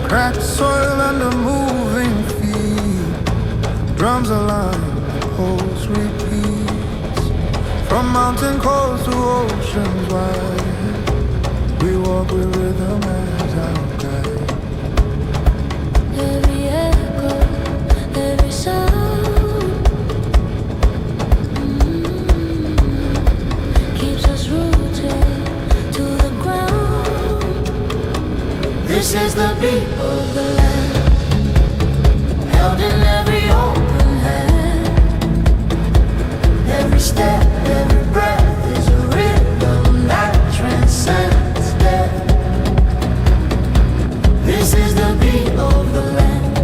Cracked soil under moving feet. Drums align, pulse repeats. From mountain coast to oceans wide, we walk with rhythm as our guide. Every echo, every sound keeps us rooted to the ground. This is the beat of the land, held in every open hand. Every step, every breath is a rhythm that transcends death. This is the beat of the land.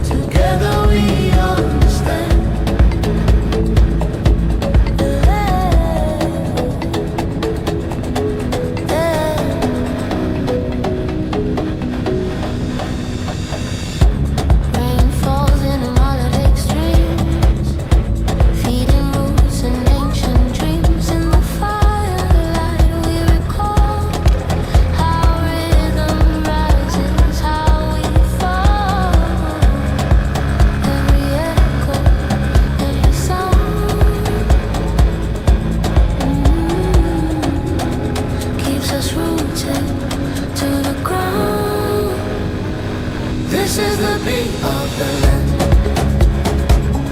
Together we understand. The land. Rain falls in melodic streams, feeding roots and ancient dreams. In the firelight we recall how rhythm rises, how we fall. Every echo, every sound keeps us rooted to the ground. This is the beat of the land,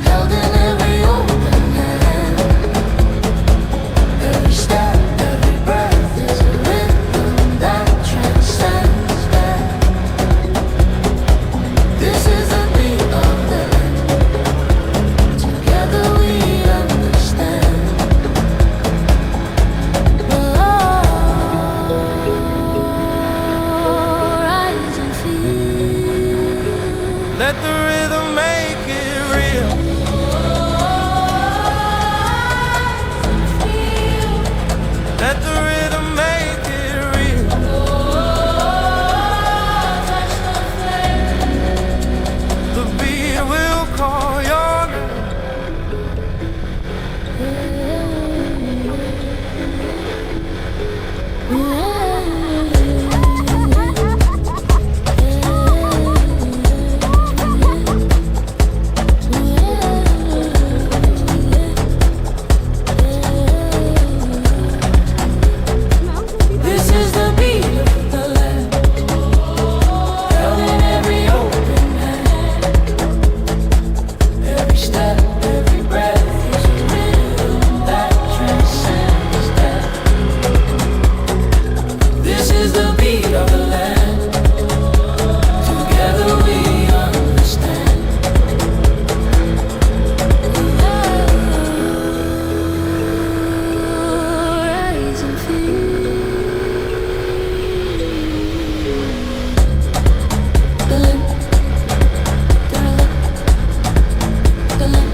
held in every open hand. Every step, every breath is a rhythm that transcends death. This is the beat of the land. Together we understand. Rise and feel. Let the rhythm make it real. Let the rhythm make it real. The beat will call your name. This is the beat of the land, held in every open hand. Every step, every breath is a rhythm that transcends death. This is the beat of the land. Together we understand. Rise and feel. The land, the land, the land,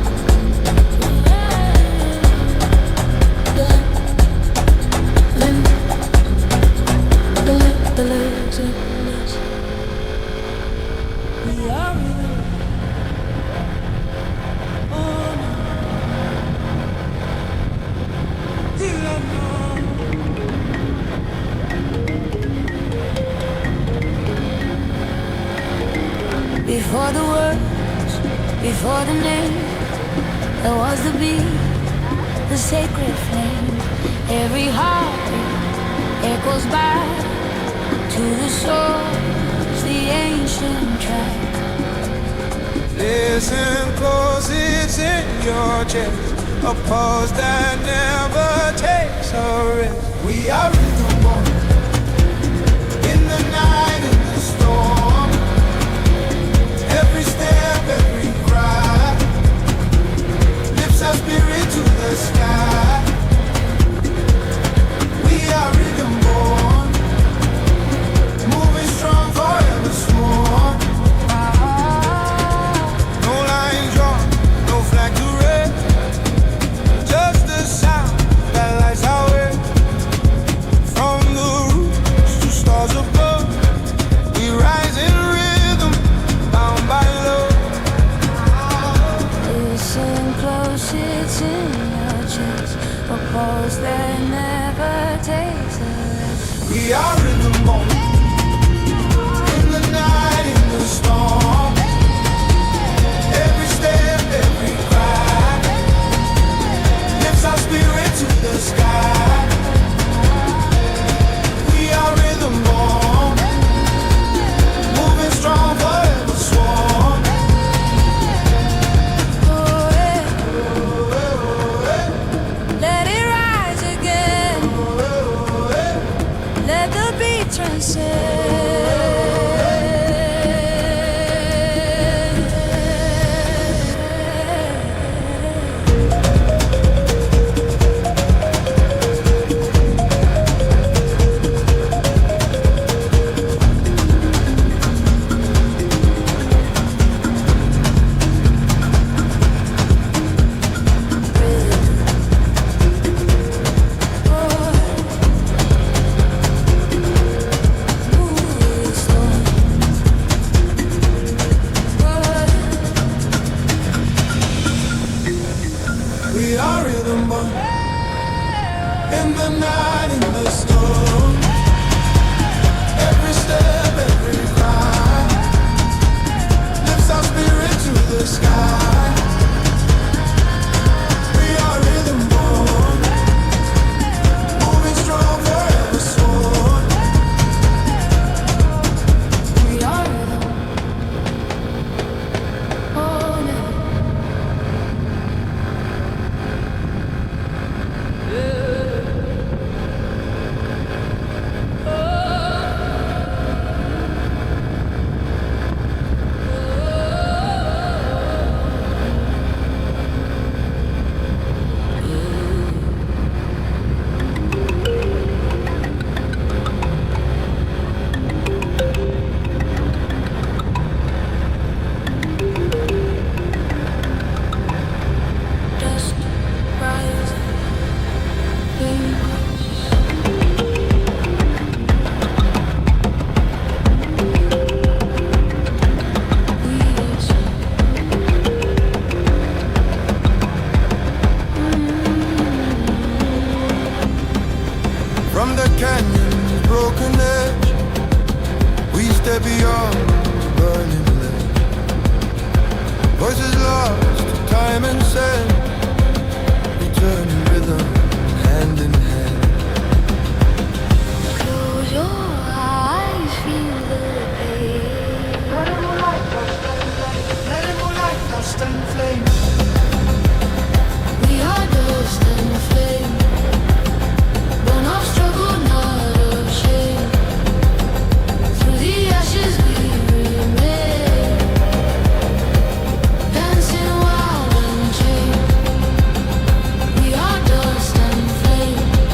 the land, the land, the land. We are rhythm. Oh no. Before the words, before the name, there was the beat, the sacred flame. Every heartbeat echoes back to the source, the ancient track. Listen close, it's in your chest. A pulse that never takes a rest. We are rhythm born. In the night, in the storm. Every step, every cry lifts our spirit to the sky. We are rhythm born. We are rhythm born. In the night, in the storm. Every step, every cry lifts our spirit to the sky. We are rhythm born. Moving strong, forever sworn. Let it rise again. Let the beat We are rhythm born. In the night, in the storm. Every step, every cry lifts our spirit to the sky. We are rhythm born. Moving strong, forever sworn. We are rhythm. Oh, no. Dust rising, From the canyon's broken edge, we step beyond the burning ledge. Voices lost to time and sand, returning rhythm hand in hand. close your eyes, feel the pain. Let it moonlight, dust and flame. We are dust and flame, born of struggle, not of shame. Through the ashes we remain, dancing wild and chained. We are dust and flame.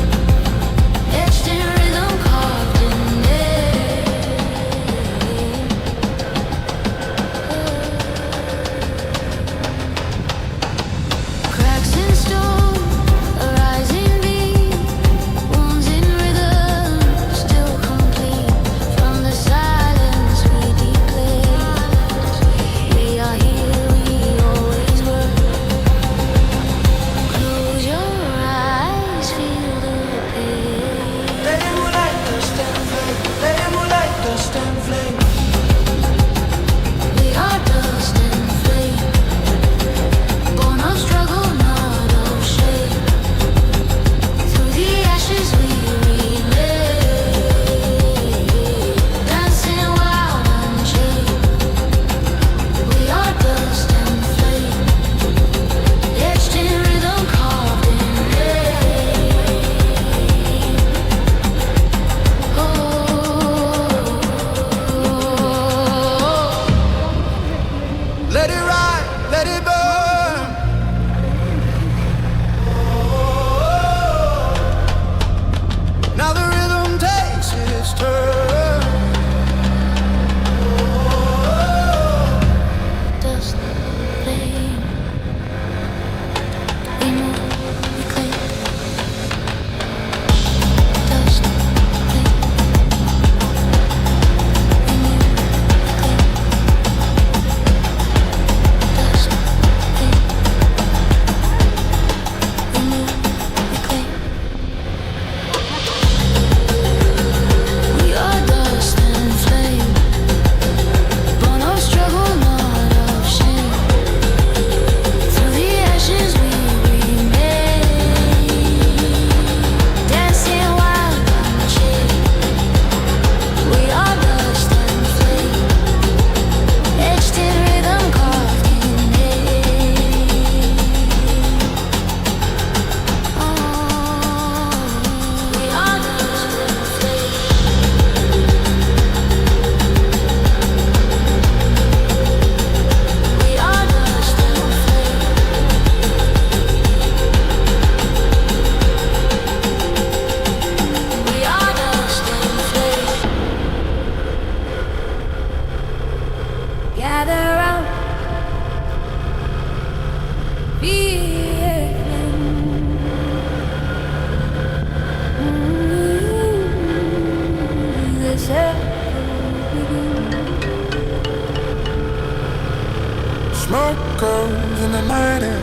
Smoke goes in the night air.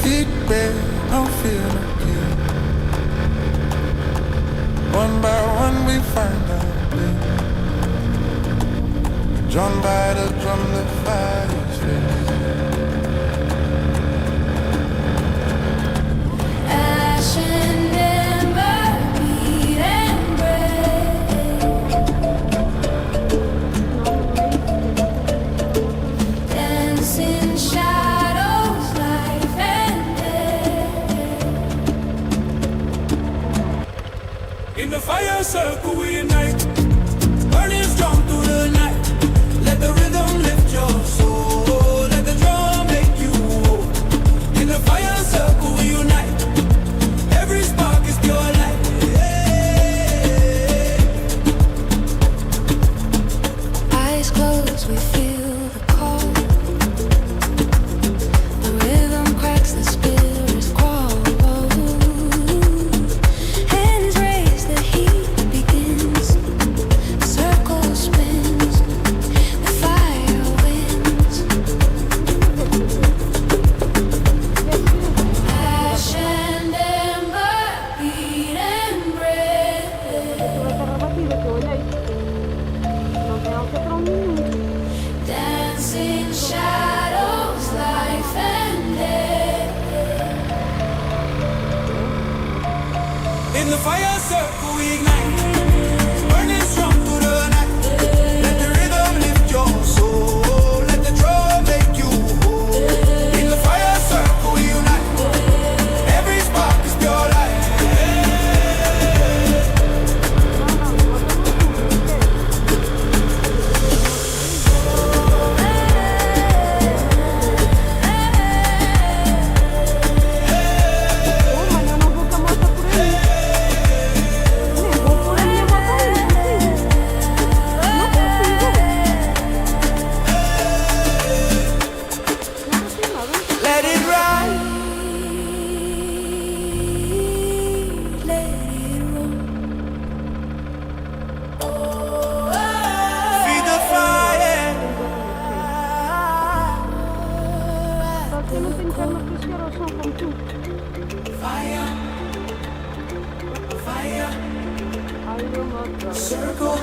Feet bare, no fear again. One by one we find our place. Drawn by the drum, the fire's face. Ash and ember, beat and break. Dancing shadows, life and death. In the fire circle we unite. Burning strong through the night. Let the rhythm lift your soul. Let the drum make you whole. In the fire circle we unite. Every spark is pure light. Eyes closed, we feel the call. The rhythm cracks, the spirits crawl. Hands raised, the heat begins. The circle spins, the fire wins. Ash and ember, beat and break. Dancing shadows, life and death. In the fire circle we ignite. Burning strong through the night. Let the rhythm lift your soul. Let the drum make you whole. In the fire circle we unite. Every spark is pure light. Let it ride. Let it roll. Feed the fire. Fire. Fire. Circle.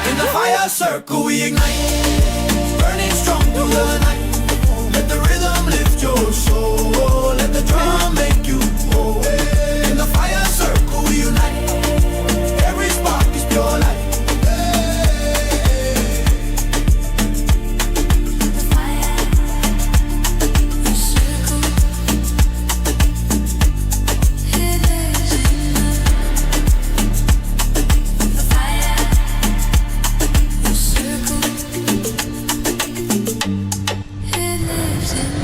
In the fire circle we ignite. Burning strong through the night. Let the rhythm lift your soul. Let the drum make you whole. In the fire circle we unite. Every spark is pure light. The fire, the circle, it lives in us. The fire, the circle, it lives in us.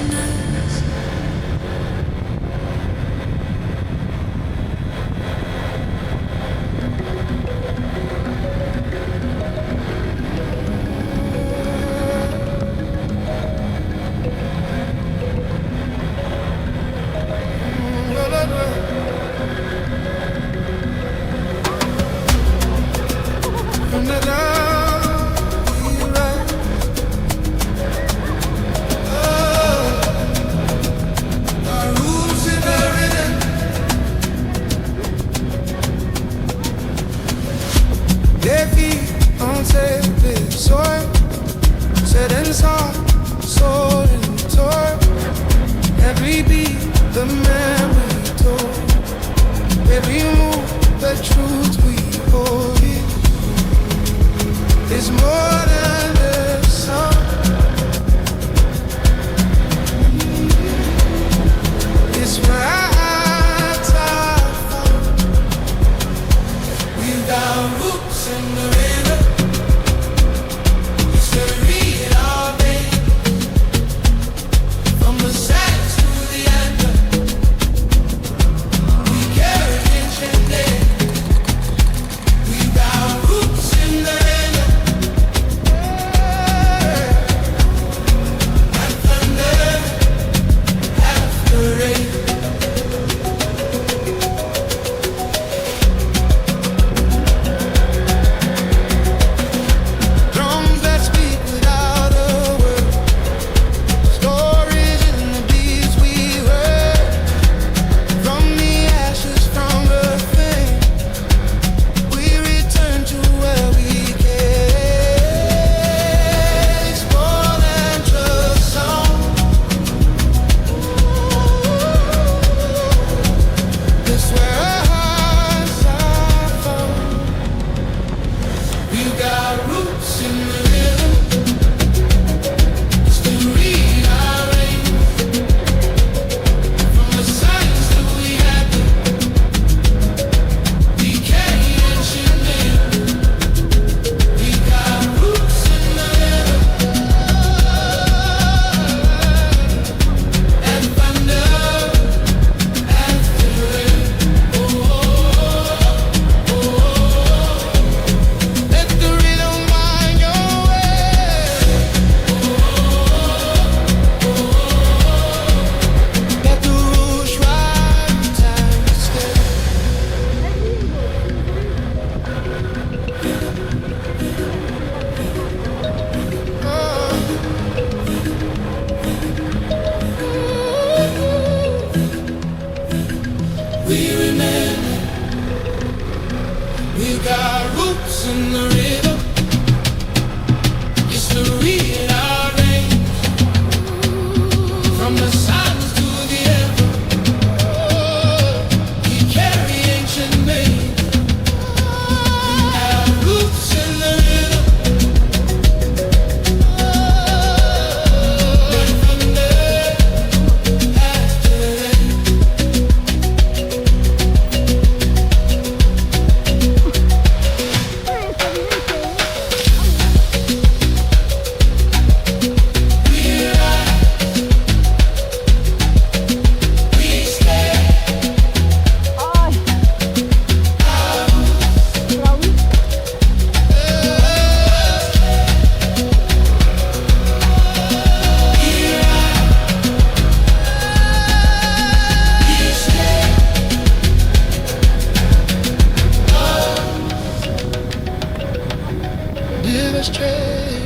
change.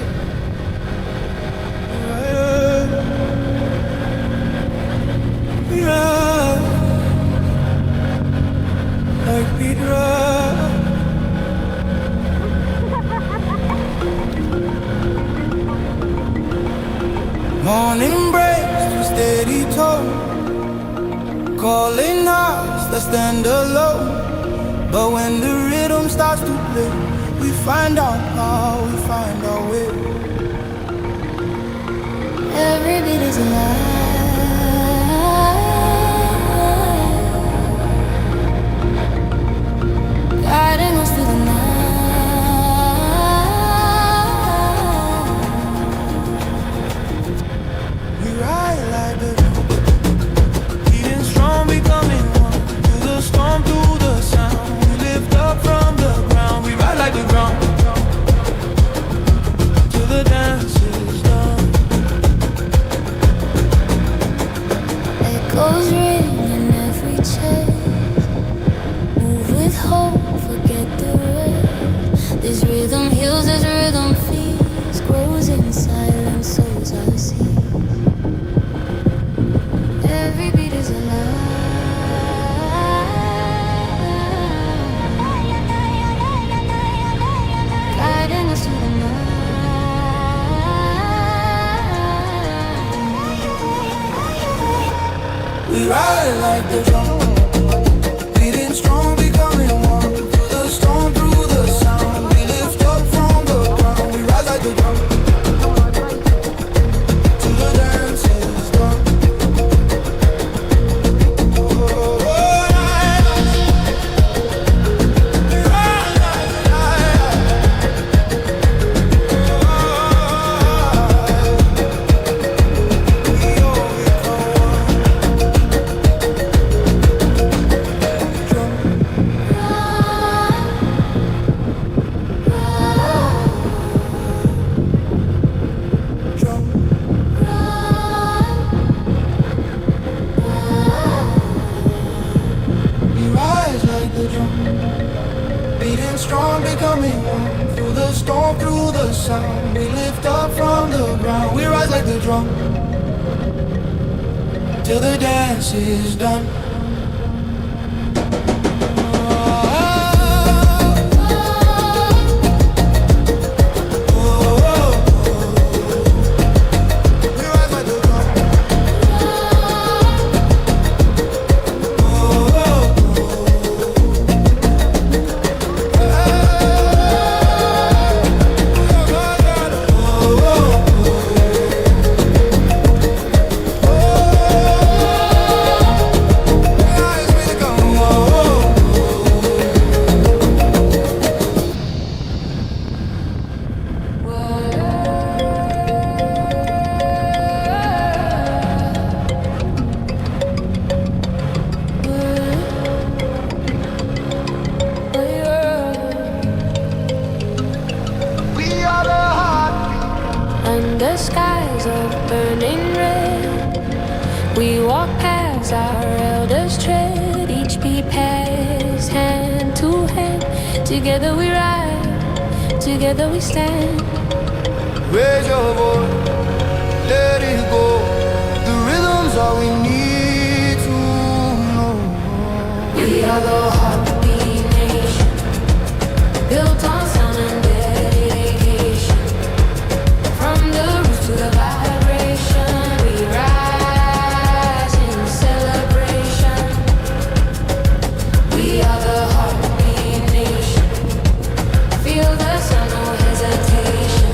Yeah, like we drive. Morning breaks to steady tone, calling us to stand alone. But when the rhythm starts to play, we find out how we find our way. Every beat is alive, guiding us through the night. We ride like the beating strong, becoming one. Through the storm, through the sound, we lift up from the ground. We ride like the ground till the dance is done. Echoes ring in every chest. Move with hope, forget the rest. This rhythm heals, this rhythm feeds. Grows in silence, sows our seed. Every beat is alive, guiding us through the night. We ride like the drum, beating strong, becoming one. Through the storm, through the sound, we lift up from the ground. We rise like the drum till the dance is done. Oh, we ride like the beating strong, becoming one. Through the storm, through the sound, we lift up from the ground. We rise like the drum till the dance is done. Under skies of burning red, we walk past our elders' tread. Each beat pass hand to hand. Together we ride, together we stand. Raise your voice, let it go. The rhythm's all we need to know. We are the heartbeat nation, built on sound and dedication. From the roots to the vibration, we rise in celebration. We are the heartbeat nation. Feel the sound, no hesitation.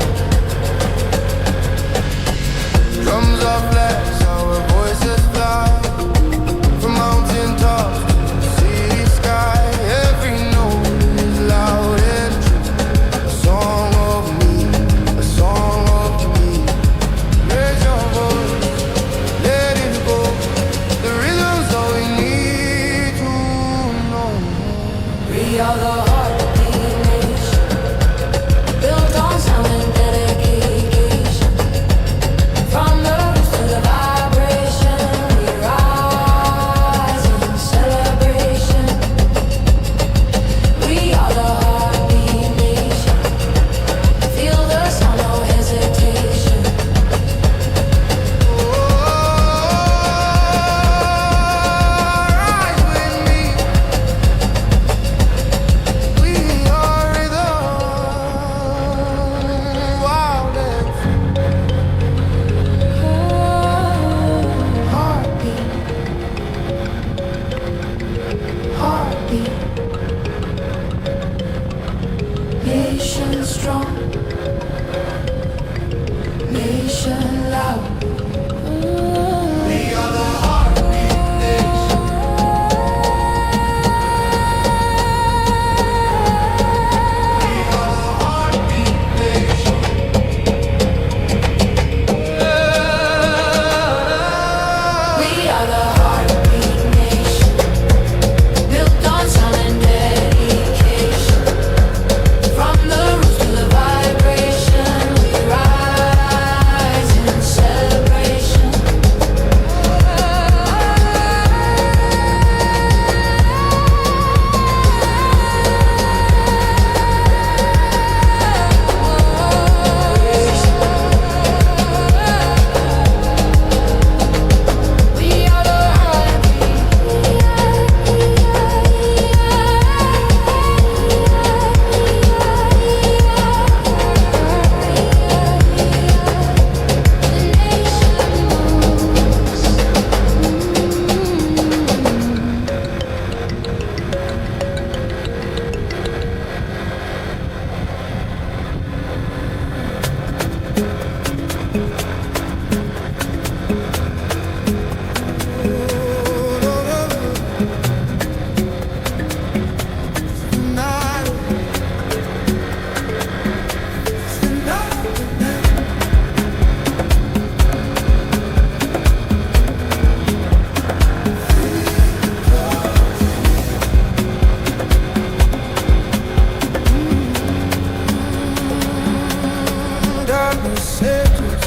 messages,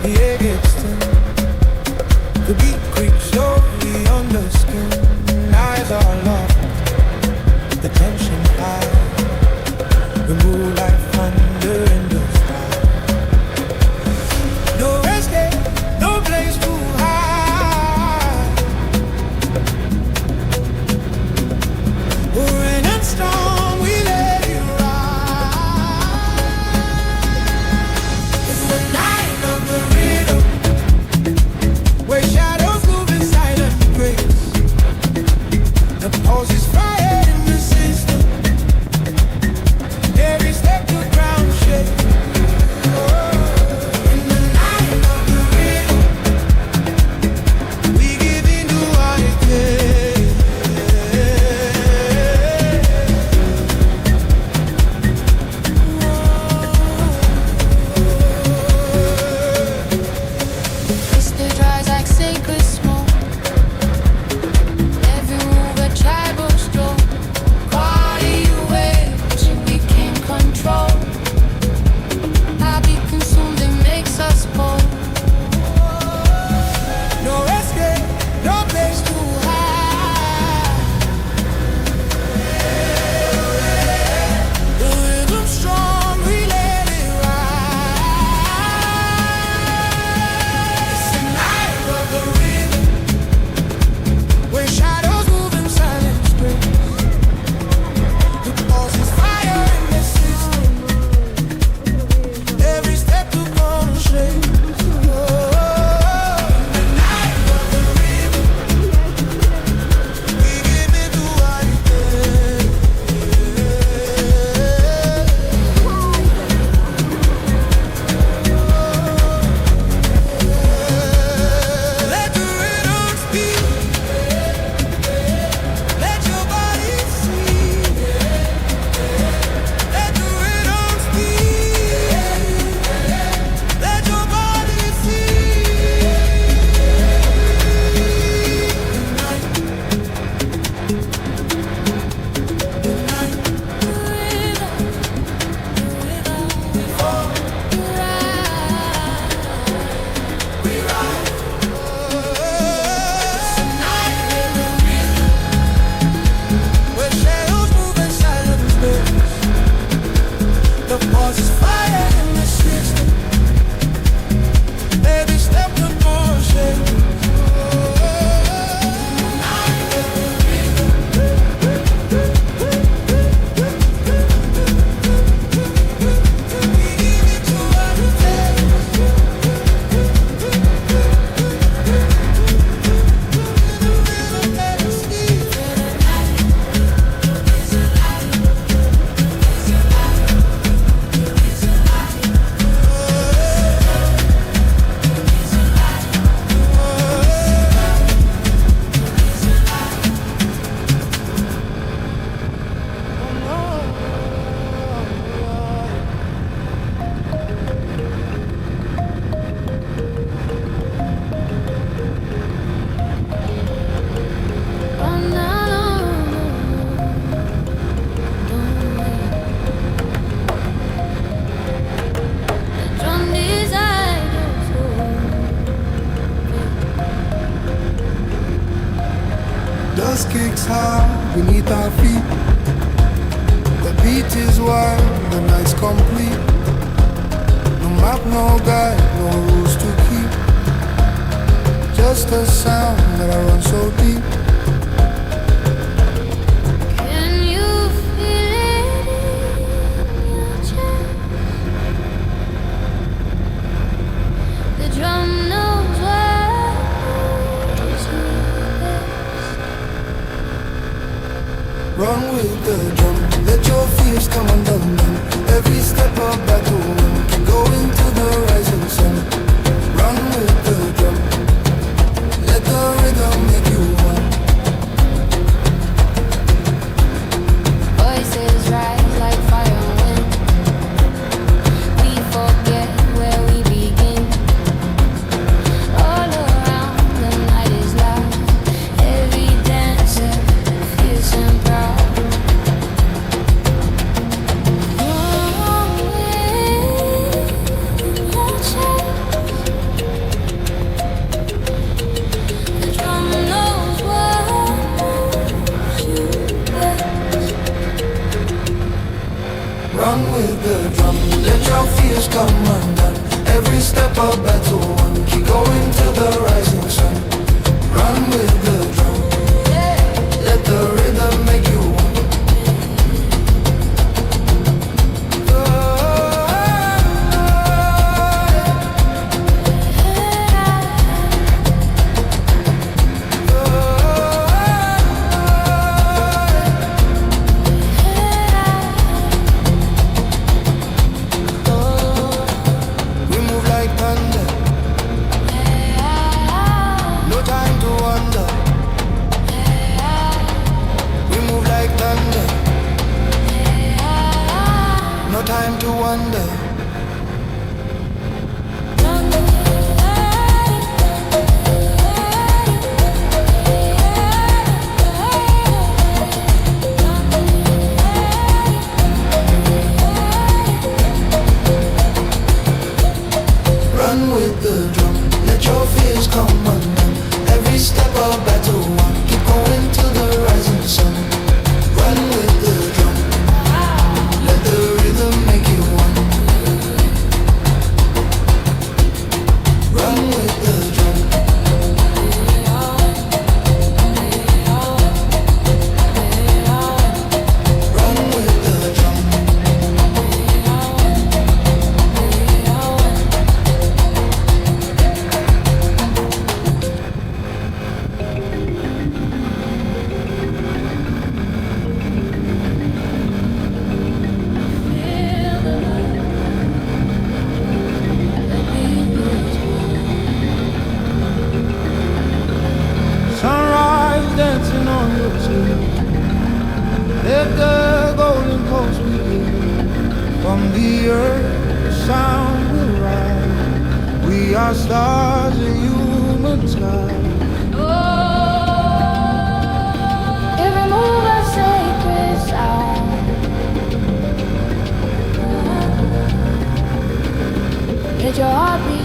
the air gets thin. The beat creeps slowly under skin. Eyes are locked, the tension high. The moonlight thunder in the sky. No escape, no place to hide. Rain and storm, we let it ride. It's the night of the rhythm, where shadows move in silent grace. The pulse is fire in the system. Every step the ground shakes. In the night of the rhythm, we give into what it takes. Twisted rise like sacred smoke. Every move a tribal stroke. Body waves, we can't control. How be consumed, it makes us bold. No escape, no place to hide. The rhythm strong, we let it ride. It's the night of the rhythm, where shadows move in silent space. The pulse is fire in the system. Every step the ground shakes. In the night of the rhythm, we give into what it takes. Let the rhythm speak. Let your body see. Let the rhythm speak. Let your body see. Where shadows move in silent space. The pulse is fire in the system. Every step the ground shakes. Dust kicks high beneath our feet. The beat is wild, the night's complete. No map, no guide, no rules to keep. Just a sound that I run so deep. Can you feel it in your chest? The drum knows what moves you best. Run with the drum, let your fears come undone. Every step a battle, can go into the rising sun. Run with the drum, let the rhythm make you one. Every step a battle won. Keep going to the rising sun. Run with the drum. Let the rhythm make you one. We move like thunder. No time to wonder. We move like thunder. No time to wonder. Run with the drum. Let your fears come undone. Every step a battle won. Keep going to the rising sun. Run with the drum. Let the rhythm make you one. Run with the drum. Run with the drum. Sunrise dancing on your cheek. Let the golden coast begin. From the earth, the sound will rise. We are stars in human sky. Every move a sacred sound. Let your heart be